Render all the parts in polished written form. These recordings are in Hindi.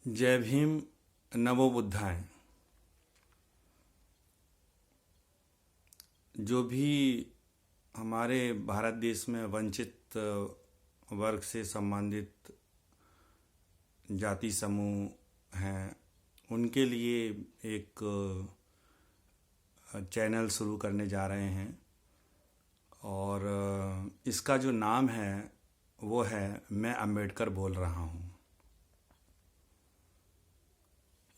जय भीम। नमो बुद्धाय। जो भी हमारे भारत देश में वंचित वर्ग से संबंधित जाति समूह हैं, उनके लिए एक चैनल शुरू करने जा रहे हैं और इसका जो नाम है वो है मैं अंबेडकर बोल रहा हूँ।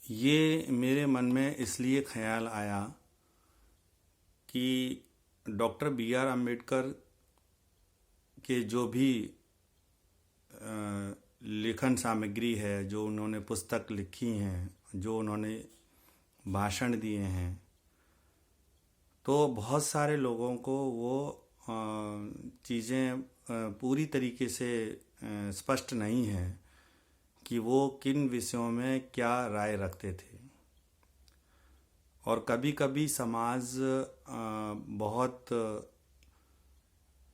ये मेरे मन में इसलिए ख्याल आया कि डॉक्टर बी आर अम्बेडकर के जो भी लेखन सामग्री है, जो उन्होंने पुस्तक लिखी हैं, जो उन्होंने भाषण दिए हैं, तो बहुत सारे लोगों को वो चीज़ें पूरी तरीके से स्पष्ट नहीं है कि वो किन विषयों में क्या राय रखते थे। और कभी कभी समाज बहुत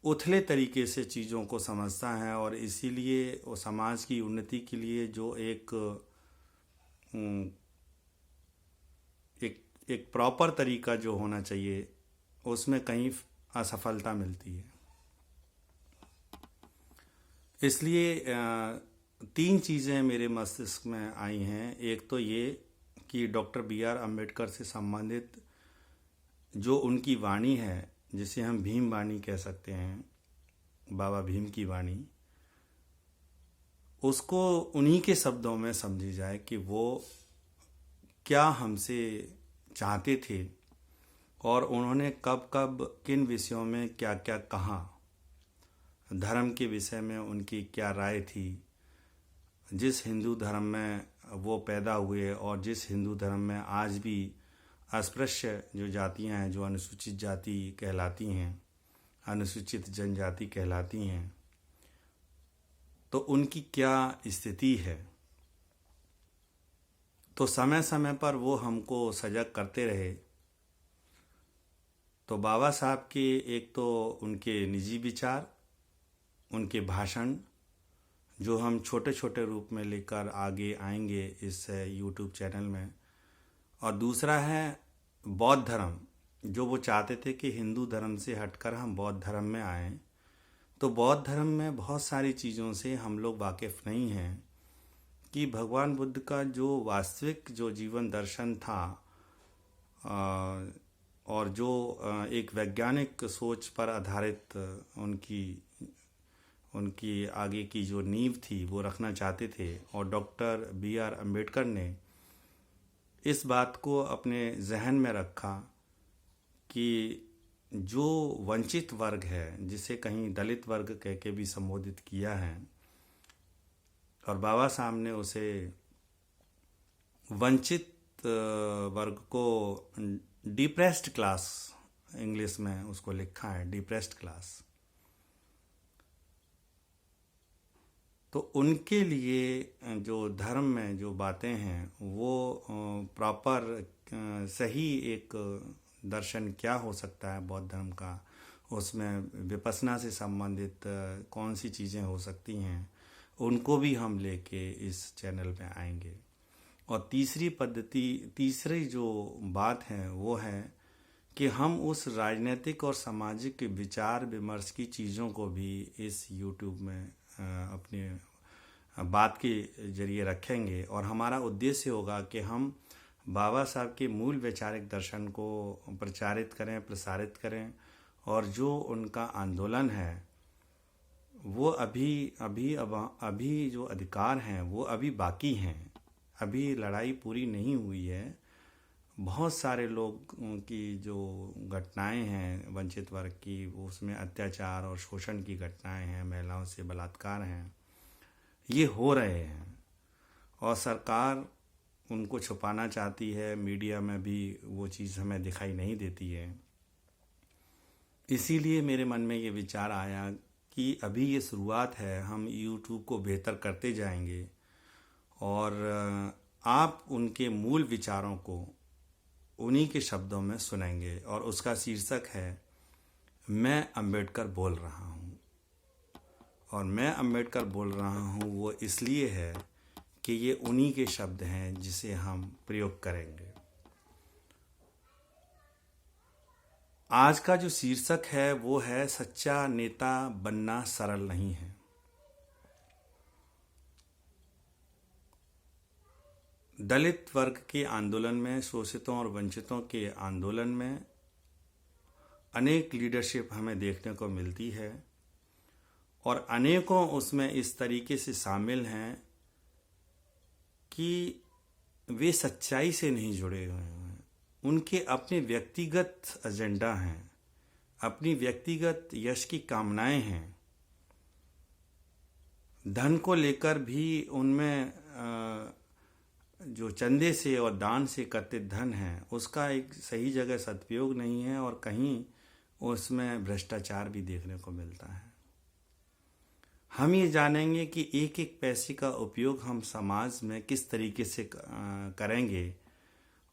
उथले तरीके से चीज़ों को समझता है और इसीलिए वो समाज की उन्नति के लिए जो एक प्रॉपर तरीका जो होना चाहिए उसमें कहीं असफलता मिलती है। इसलिए तीन चीज़ें मेरे मस्तिष्क में आई हैं। एक तो ये कि डॉक्टर बी आर अम्बेडकर से संबंधित जो उनकी वाणी है, जिसे हम भीम वाणी कह सकते हैं, बाबा भीम की वाणी, उसको उन्हीं के शब्दों में समझी जाए कि वो क्या हमसे चाहते थे और उन्होंने कब कब किन विषयों में क्या क्या कहा, धर्म के विषय में उनकी क्या राय थी, जिस हिंदू धर्म में वो पैदा हुए और जिस हिंदू धर्म में आज भी अस्पृश्य जो जातियां हैं, जो अनुसूचित जाति कहलाती हैं, अनुसूचित जनजाति कहलाती हैं, तो उनकी क्या स्थिति है। तो समय समय पर वो हमको सजग करते रहे। तो बाबा साहब के एक तो उनके निजी विचार, उनके भाषण, जो हम छोटे छोटे रूप में लेकर आगे आएंगे इस यूट्यूब चैनल में, और दूसरा है बौद्ध धर्म, जो वो चाहते थे कि हिंदू धर्म से हटकर हम बौद्ध धर्म में आएं। तो बौद्ध धर्म में बहुत सारी चीज़ों से हम लोग वाकिफ़ नहीं हैं कि भगवान बुद्ध का जो वास्तविक जो जीवन दर्शन था और जो एक वैज्ञानिक सोच पर आधारित उनकी आगे की जो नींव थी वो रखना चाहते थे। और डॉक्टर बी आर अम्बेडकर ने इस बात को अपने जहन में रखा कि जो वंचित वर्ग है, जिसे कहीं दलित वर्ग कह के भी संबोधित किया है, और बाबा साहब ने उसे वंचित वर्ग को डिप्रेस्ड क्लास, इंग्लिश में उसको लिखा है डिप्रेस्ड क्लास। तो उनके लिए जो धर्म में जो बातें हैं वो प्रॉपर सही एक दर्शन क्या हो सकता है बौद्ध धर्म का, उसमें विपස්සना से संबंधित कौन सी चीज़ें हो सकती हैं, उनको भी हम लेके इस चैनल में आएंगे। और तीसरी जो बात है वो है कि हम उस राजनीतिक और सामाजिक विचार विमर्श की चीज़ों को भी इस यूट्यूब में अपने बात के जरिए रखेंगे। और हमारा उद्देश्य होगा कि हम बाबा साहब के मूल वैचारिक दर्शन को प्रचारित करें, प्रसारित करें, और जो उनका आंदोलन है वो अभी जो अधिकार हैं वो अभी बाकी हैं, अभी लड़ाई पूरी नहीं हुई है। बहुत सारे लोग की जो घटनाएं हैं वंचित वर्ग की, उसमें अत्याचार और शोषण की घटनाएं हैं, महिलाओं से बलात्कार हैं, ये हो रहे हैं और सरकार उनको छुपाना चाहती है। मीडिया में भी वो चीज़ हमें दिखाई नहीं देती है। इसीलिए मेरे मन में ये विचार आया कि अभी ये शुरुआत है, हम यूट्यूब को बेहतर करते जाएंगे और आप उनके मूल विचारों को उन्हीं के शब्दों में सुनेंगे। और उसका शीर्षक है मैं अंबेडकर बोल रहा हूँ। और मैं अंबेडकर बोल रहा हूँ वो इसलिए है कि ये उन्हीं के शब्द हैं जिसे हम प्रयोग करेंगे। आज का जो शीर्षक है वो है सच्चा नेता बनना सरल नहीं है। दलित वर्ग के आंदोलन में, शोषितों और वंचितों के आंदोलन में अनेक लीडरशिप हमें देखने को मिलती है और अनेकों उसमें इस तरीके से शामिल हैं कि वे सच्चाई से नहीं जुड़े हुए हैं। उनके अपने व्यक्तिगत एजेंडा हैं, अपनी व्यक्तिगत यश की कामनाएं हैं। धन को लेकर भी उनमें जो चंदे से और दान से एकत्रित धन है उसका एक सही जगह सदुपयोग नहीं है और कहीं उसमें भ्रष्टाचार भी देखने को मिलता है। हम ये जानेंगे कि एक एक पैसे का उपयोग हम समाज में किस तरीके से करेंगे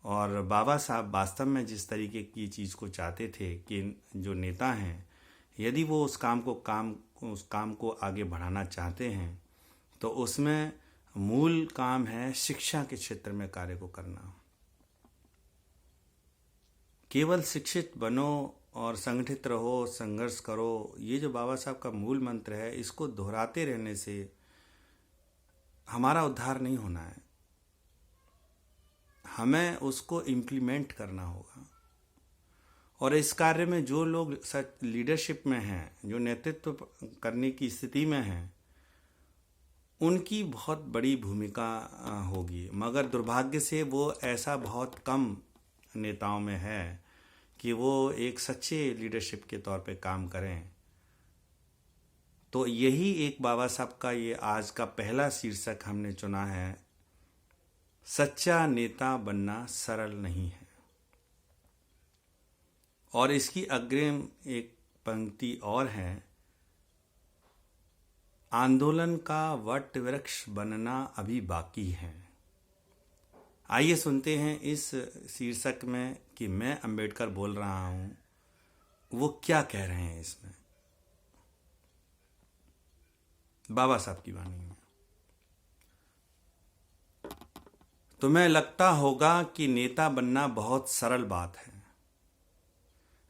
और बाबा साहब वास्तव में जिस तरीके की चीज़ को चाहते थे कि जो नेता हैं यदि वो उस काम को आगे बढ़ाना चाहते हैं तो उसमें मूल काम है शिक्षा के क्षेत्र में कार्य को करना। केवल शिक्षित बनो और संगठित रहो, संघर्ष करो, ये जो बाबा साहब का मूल मंत्र है इसको दोहराते रहने से हमारा उद्धार नहीं होना है। हमें उसको इम्प्लीमेंट करना होगा और इस कार्य में जो लोग लीडरशिप में हैं, जो नेतृत्व करने की स्थिति में हैं, उनकी बहुत बड़ी भूमिका होगी। मगर दुर्भाग्य से वो ऐसा बहुत कम नेताओं में है कि वो एक सच्चे लीडरशिप के तौर पे काम करें। तो यही एक बाबा साहब का ये आज का पहला शीर्षक हमने चुना है, सच्चा नेता बनना सरल नहीं है। और इसकी अग्रिम एक पंक्ति और है, आंदोलन का वट वृक्ष बनना अभी बाकी है। आइए सुनते हैं इस शीर्षक में कि मैं अंबेडकर बोल रहा हूँ, वो क्या कह रहे हैं इसमें, बाबा साहब की वाणी में। तुम्हें लगता होगा कि नेता बनना बहुत सरल बात है,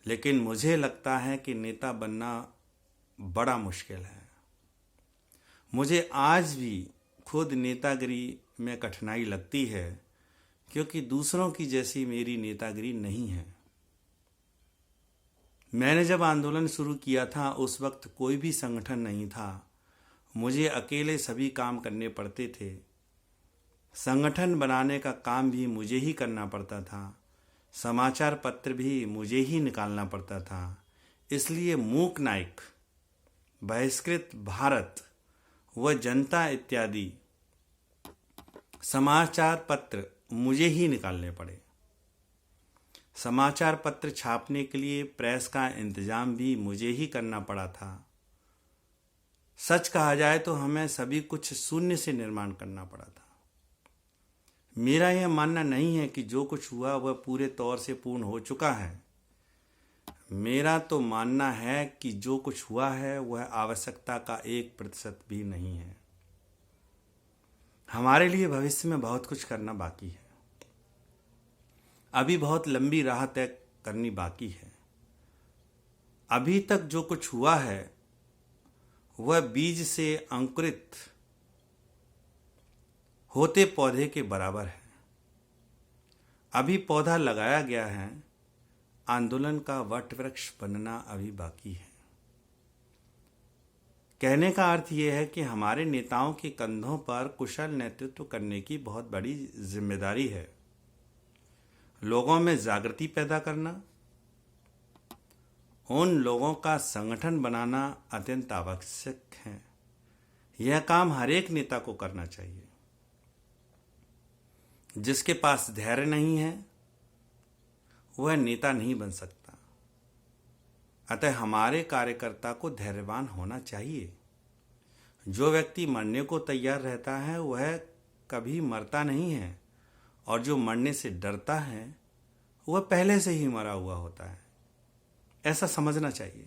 लेकिन मुझे लगता है कि नेता बनना बड़ा मुश्किल है। मुझे आज भी खुद नेतागिरी में कठिनाई लगती है क्योंकि दूसरों की जैसी मेरी नेतागिरी नहीं है। मैंने जब आंदोलन शुरू किया था उस वक्त कोई भी संगठन नहीं था, मुझे अकेले सभी काम करने पड़ते थे। संगठन बनाने का काम भी मुझे ही करना पड़ता था, समाचार पत्र भी मुझे ही निकालना पड़ता था। इसलिए मूक नायक, बहिष्कृत भारत व जनता इत्यादि समाचार पत्र मुझे ही निकालने पड़े। समाचार पत्र छापने के लिए प्रेस का इंतजाम भी मुझे ही करना पड़ा था। सच कहा जाए तो हमें सभी कुछ शून्य से निर्माण करना पड़ा था। मेरा यह मानना नहीं है कि जो कुछ हुआ वह पूरे तौर से पूर्ण हो चुका है। मेरा तो मानना है कि जो कुछ हुआ है वह आवश्यकता का 1% भी नहीं है। हमारे लिए भविष्य में बहुत कुछ करना बाकी है। अभी बहुत लंबी राह तय करनी बाकी है। अभी तक जो कुछ हुआ है वह बीज से अंकुरित होते पौधे के बराबर है। अभी पौधा लगाया गया है, आंदोलन का वट वृक्ष बनना अभी बाकी है। कहने का अर्थ यह है कि हमारे नेताओं के कंधों पर कुशल नेतृत्व करने की बहुत बड़ी जिम्मेदारी है। लोगों में जागृति पैदा करना, उन लोगों का संगठन बनाना अत्यंत आवश्यक है। यह काम हर एक नेता को करना चाहिए। जिसके पास धैर्य नहीं है वह नेता नहीं बन सकता। अतः हमारे कार्यकर्ता को धैर्यवान होना चाहिए। जो व्यक्ति मरने को तैयार रहता है वह कभी मरता नहीं है, और जो मरने से डरता है वह पहले से ही मरा हुआ होता है। ऐसा समझना चाहिए।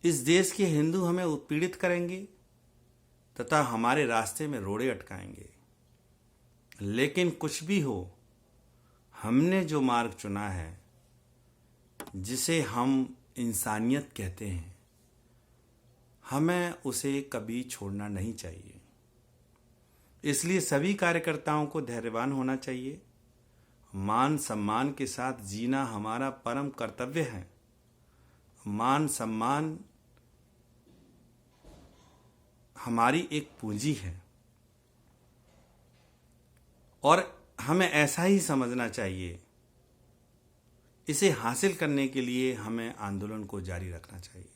इस देश के हिंदू हमें उत्पीड़ित करेंगे तथा हमारे रास्ते में रोड़े अटकाएंगे। लेकिन कुछ भी हो, हमने जो मार्ग चुना है, जिसे हम इंसानियत कहते हैं, हमें उसे कभी छोड़ना नहीं चाहिए। इसलिए सभी कार्यकर्ताओं को धैर्यवान होना चाहिए। मान सम्मान के साथ जीना हमारा परम कर्तव्य है। मान सम्मान हमारी एक पूंजी है और हमें ऐसा ही समझना चाहिए। इसे हासिल करने के लिए हमें आंदोलन को जारी रखना चाहिए।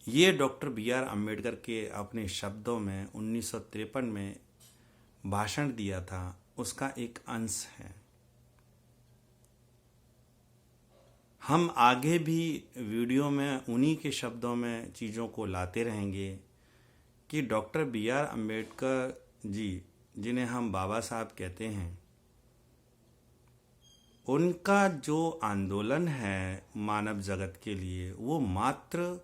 ये डॉक्टर बी.आर. अम्बेडकर के अपने शब्दों में 1953 में भाषण दिया था, उसका एक अंश है। हम आगे भी वीडियो में उन्हीं के शब्दों में चीज़ों को लाते रहेंगे कि डॉक्टर बी.आर. अम्बेडकर जी, जिन्हें हम बाबा साहब कहते हैं, उनका जो आंदोलन है मानव जगत के लिए, वो मात्र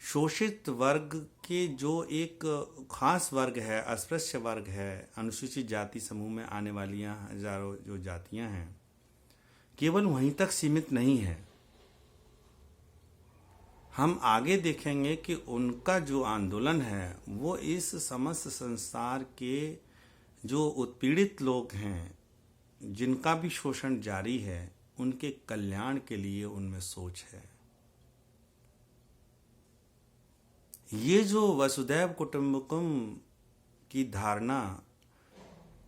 शोषित वर्ग के जो एक खास वर्ग है, अस्पृश्य वर्ग है, अनुसूचित जाति समूह में आने वाली हजारों जो जातियां हैं, केवल वहीं तक सीमित नहीं है। हम आगे देखेंगे कि उनका जो आंदोलन है वो इस समस्त संसार के जो उत्पीड़ित लोग हैं, जिनका भी शोषण जारी है, उनके कल्याण के लिए उनमें सोच है। ये जो वसुधैव कुटुंबकम की धारणा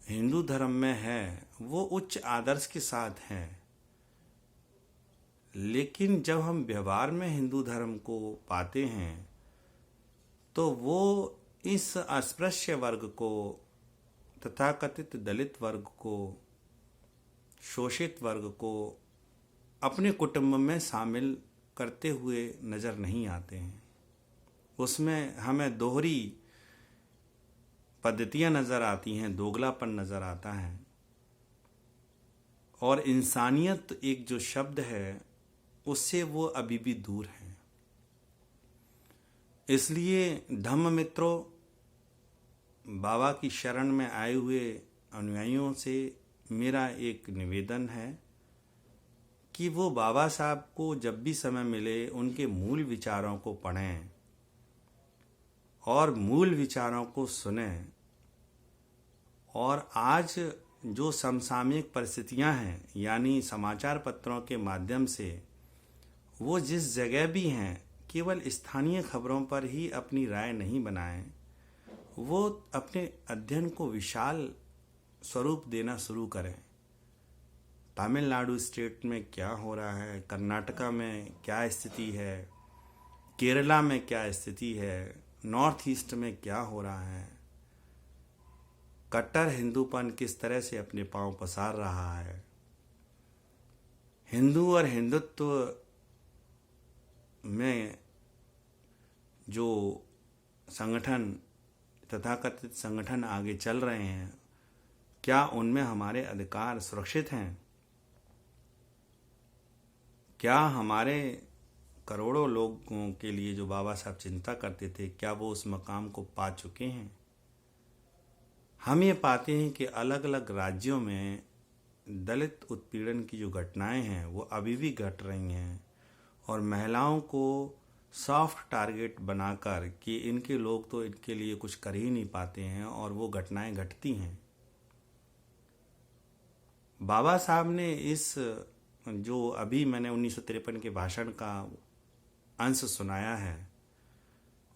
हिंदू धर्म में है, वो उच्च आदर्श के साथ है। लेकिन जब हम व्यवहार में हिंदू धर्म को पाते हैं तो वो इस अस्पृश्य वर्ग को, तथाकथित दलित वर्ग को, शोषित वर्ग को अपने कुटुंब में शामिल करते हुए नज़र नहीं आते हैं। उसमें हमें दोहरी पद्धतियां नज़र आती हैं, दोगलापन नज़र आता है और इंसानियत एक जो शब्द है उससे वो अभी भी दूर है। इसलिए धम्म मित्रों, बाबा की शरण में आए हुए अनुयायियों से मेरा एक निवेदन है कि वो बाबा साहब को जब भी समय मिले उनके मूल विचारों को पढ़ें और मूल विचारों को सुनें। और आज जो समसामयिक परिस्थितियां हैं, यानी समाचार पत्रों के माध्यम से वो जिस जगह भी हैं, केवल स्थानीय खबरों पर ही अपनी राय नहीं बनाएं, वो अपने अध्ययन को विशाल स्वरूप देना शुरू करें। तमिलनाडु स्टेट में क्या हो रहा है, कर्नाटका में क्या स्थिति है, केरला में क्या स्थिति है, नॉर्थ ईस्ट में क्या हो रहा है, कट्टर हिंदूपन किस तरह से अपने पांव पसार रहा है, हिंदू और हिंदुत्व में जो संगठन, तथाकथित संगठन आगे चल रहे हैं, क्या उनमें हमारे अधिकार सुरक्षित हैं? क्या हमारे करोड़ों लोगों के लिए जो बाबा साहब चिंता करते थे, क्या वो उस मकाम को पा चुके हैं? हम ये पाते हैं कि अलग अलग राज्यों में दलित उत्पीड़न की जो घटनाएं हैं वो अभी भी घट रही हैं और महिलाओं को सॉफ्ट टारगेट बनाकर कि इनके लोग तो इनके लिए कुछ कर ही नहीं पाते हैं और वो घटनाएं घटती हैं। बाबा साहब ने इस जो अभी मैंने 1953 के भाषण का अंश सुनाया है,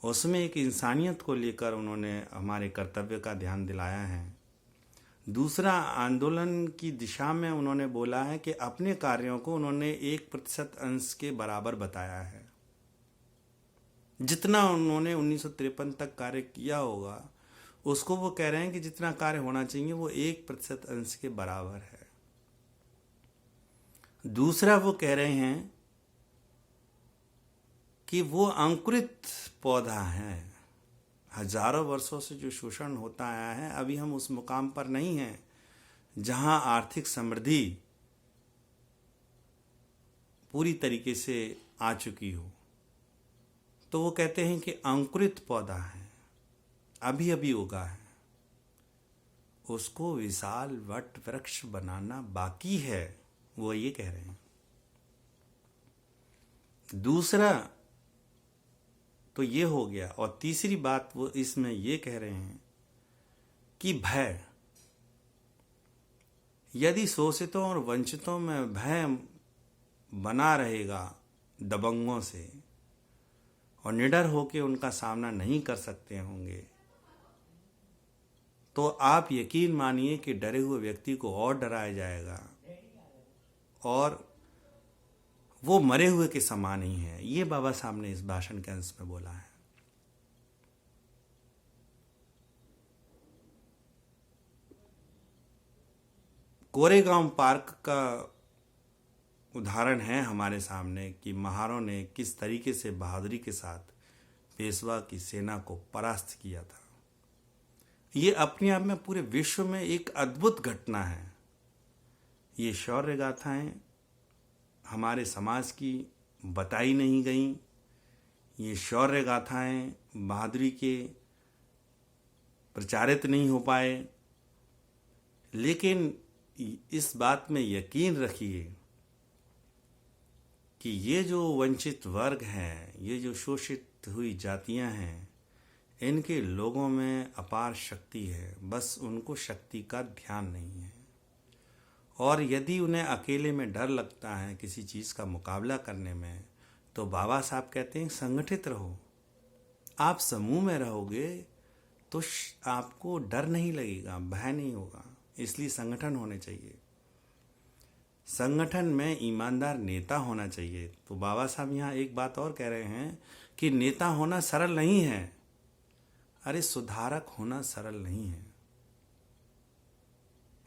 उसमें एक इंसानियत को लेकर उन्होंने हमारे कर्तव्य का ध्यान दिलाया है। दूसरा, आंदोलन की दिशा में उन्होंने बोला है कि अपने कार्यों को उन्होंने 1% अंश के बराबर बताया है। जितना उन्होंने 1953 तक कार्य किया होगा, उसको वो कह रहे हैं कि जितना कार्य होना चाहिए वो 1% अंश के बराबर है। दूसरा, वो कह रहे हैं कि वो अंकुरित पौधा है। हजारों वर्षों से जो शोषण होता आया है, अभी हम उस मुकाम पर नहीं हैं जहां आर्थिक समृद्धि पूरी तरीके से आ चुकी हो। तो वो कहते हैं कि अंकुरित पौधा है, अभी अभी उगा है। उसको विशाल वट वृक्ष बनाना बाकी है, वो ये कह रहे हैं। दूसरा तो ये हो गया, और तीसरी बात वो इसमें ये कह रहे हैं कि भय, यदि शोषितों और वंचितों में भय बना रहेगा दबंगों से, और निडर होकर उनका सामना नहीं कर सकते होंगे, तो आप यकीन मानिए कि डरे हुए व्यक्ति को और डराया जाएगा और वो मरे हुए के समान ही है। ये बाबा साहब ने इस भाषण के अंश में बोला है। कोरेगांव पार्क का उदाहरण है हमारे सामने कि महारों ने किस तरीके से बहादुरी के साथ पेशवा की सेना को परास्त किया था। ये अपने आप में पूरे विश्व में एक अद्भुत घटना है। ये शौर्य गाथाएं हमारे समाज की बताई नहीं गई। ये शौर्य गाथाएं बहादुरी के प्रचारित नहीं हो पाए। लेकिन इस बात में यकीन रखिए कि ये जो वंचित वर्ग हैं, ये जो शोषित हुई जातियां हैं, इनके लोगों में अपार शक्ति है, बस उनको शक्ति का ध्यान नहीं है। और यदि उन्हें अकेले में डर लगता है किसी चीज़ का मुकाबला करने में, तो बाबा साहब कहते हैं संगठित रहो। आप समूह में रहोगे तो आपको डर नहीं लगेगा, भय नहीं होगा। इसलिए संगठन होने चाहिए। संगठन में ईमानदार नेता होना चाहिए। तो बाबा साहब यहाँ एक बात और कह रहे हैं कि नेता होना सरल नहीं है। अरे सुधारक होना सरल नहीं है।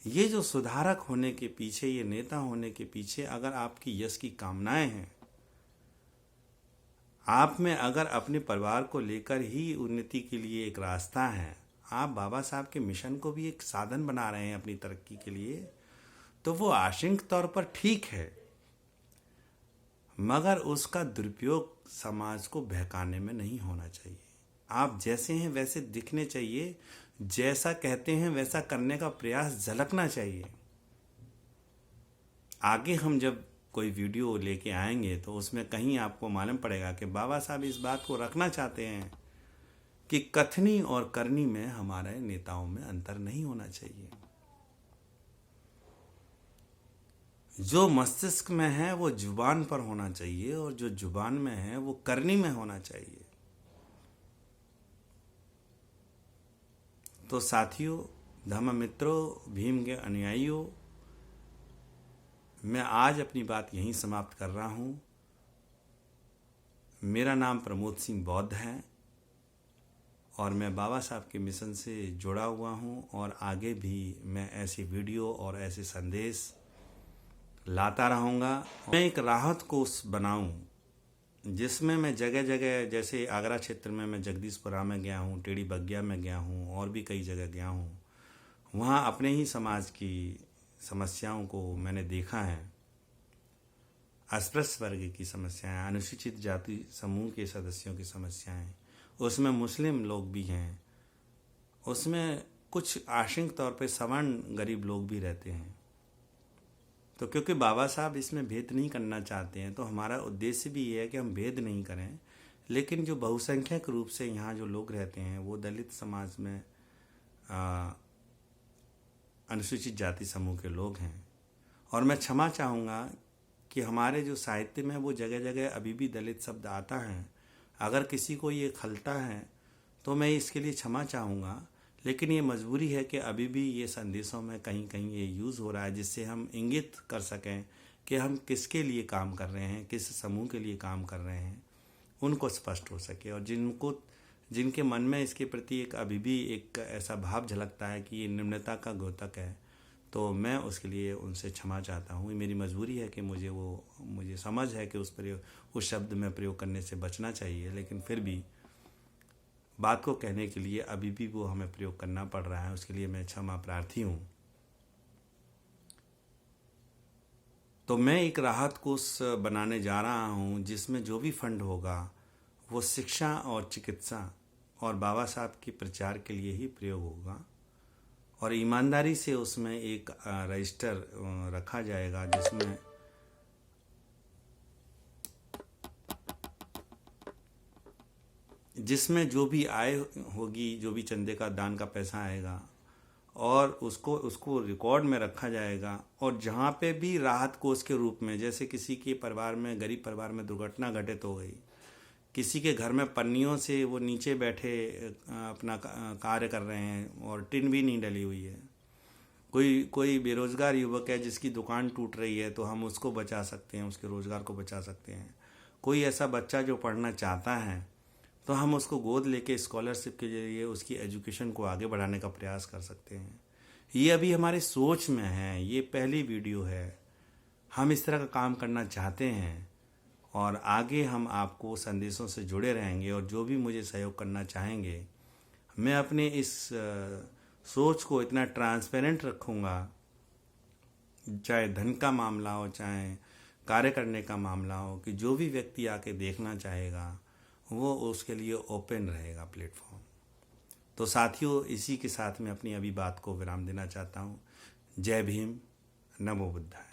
ये जो सुधारक होने के पीछे, ये नेता होने के पीछे अगर आपकी यश की कामनाएं हैं, आप में अगर अपने परिवार को लेकर ही उन्नति के लिए एक रास्ता है, आप बाबा साहब के मिशन को भी एक साधन बना रहे हैं अपनी तरक्की के लिए, तो वो आंशिक तौर पर ठीक है, मगर उसका दुरुपयोग समाज को बहकाने में नहीं होना चाहिए। आप जैसे हैं वैसे दिखने चाहिए, जैसा कहते हैं वैसा करने का प्रयास झलकना चाहिए। आगे हम जब कोई वीडियो लेके आएंगे तो उसमें कहीं आपको मालूम पड़ेगा कि बाबा साहब इस बात को रखना चाहते हैं कि कथनी और करनी में हमारे नेताओं में अंतर नहीं होना चाहिए। जो मस्तिष्क में है वो जुबान पर होना चाहिए, और जो जुबान में है वो करनी में होना चाहिए। तो साथियों, धम्म मित्रों, भीम के अनुयायियों, मैं आज अपनी बात यहीं समाप्त कर रहा हूँ। मेरा नाम प्रमोद सिंह बौद्ध है और मैं बाबा साहब के मिशन से जुड़ा हुआ हूँ, और आगे भी मैं ऐसी वीडियो और ऐसे संदेश लाता रहूँगा। मैं एक राहत कोष बनाऊँ जिसमें मैं जगह जगह, जैसे आगरा क्षेत्र में मैं जगदीशपुरा में गया हूँ, टेढ़ी बग्गिया में गया हूँ, और भी कई जगह गया हूँ। वहाँ अपने ही समाज की समस्याओं को मैंने देखा है। अस्पृश्य वर्ग की समस्याएं, अनुसूचित जाति समूह के सदस्यों की समस्याएं, उसमें मुस्लिम लोग भी हैं, उसमें कुछ आंशिक तौर पे सवर्ण गरीब लोग भी रहते हैं। तो क्योंकि बाबा साहब इसमें भेद नहीं करना चाहते हैं, तो हमारा उद्देश्य भी ये है कि हम भेद नहीं करें। लेकिन जो बहुसंख्यक रूप से यहाँ जो लोग रहते हैं वो दलित समाज में अनुसूचित जाति समूह के लोग हैं। और मैं क्षमा चाहूँगा कि हमारे जो साहित्य में वो जगह जगह अभी भी दलित शब्द आता है। अगर किसी को ये खलता है तो मैं इसके लिए क्षमा चाहूँगा, लेकिन ये मजबूरी है कि अभी भी ये संदेशों में कहीं कहीं ये यूज़ हो रहा है, जिससे हम इंगित कर सकें कि हम किसके लिए काम कर रहे हैं, किस समूह के लिए काम कर रहे हैं, उनको स्पष्ट हो सके। और जिनके मन में इसके प्रति एक अभी भी एक ऐसा भाव झलकता है कि ये निम्नता का द्योतक है, तो मैं उसके लिए उनसे क्षमा चाहता हूँ। मेरी मजबूरी है कि मुझे समझ है कि उस शब्द में प्रयोग करने से बचना चाहिए, लेकिन फिर भी बात को कहने के लिए अभी भी वो हमें प्रयोग करना पड़ रहा है। उसके लिए मैं क्षमा प्रार्थी हूँ। तो मैं एक राहत कोष बनाने जा रहा हूँ जिसमें जो भी फंड होगा वो शिक्षा और चिकित्सा और बाबा साहब के प्रचार के लिए ही प्रयोग होगा। और ईमानदारी से उसमें एक रजिस्टर रखा जाएगा जिसमें जो भी आय होगी, जो भी चंदे का दान का पैसा आएगा, और उसको रिकॉर्ड में रखा जाएगा। और जहाँ पे भी राहत कोष के रूप में, जैसे किसी के परिवार में, गरीब परिवार में दुर्घटना घटित हो गई, किसी के घर में पन्नियों से वो नीचे बैठे अपना कार्य कर रहे हैं और टिन भी नहीं डली हुई है, कोई कोई बेरोजगार युवक है जिसकी दुकान टूट रही है, तो हम उसको बचा सकते हैं, उसके रोजगार को बचा सकते हैं। कोई ऐसा बच्चा जो पढ़ना चाहता है, तो हम उसको गोद लेके स्कॉलरशिप के जरिए उसकी एजुकेशन को आगे बढ़ाने का प्रयास कर सकते हैं। ये अभी हमारी सोच में है, ये पहली वीडियो है। हम इस तरह का काम करना चाहते हैं और आगे हम आपको संदेशों से जुड़े रहेंगे, और जो भी मुझे सहयोग करना चाहेंगे, मैं अपने इस सोच को इतना ट्रांसपेरेंट रखूँगा, चाहे धन का मामला हो, चाहे कार्य करने का मामला हो, कि जो भी व्यक्ति आके देखना चाहेगा वो उसके लिए ओपन रहेगा प्लेटफॉर्म। तो साथियों, इसी के साथ मैं अपनी अभी बात को विराम देना चाहता हूँ। जय भीम, नमो बुद्धाय।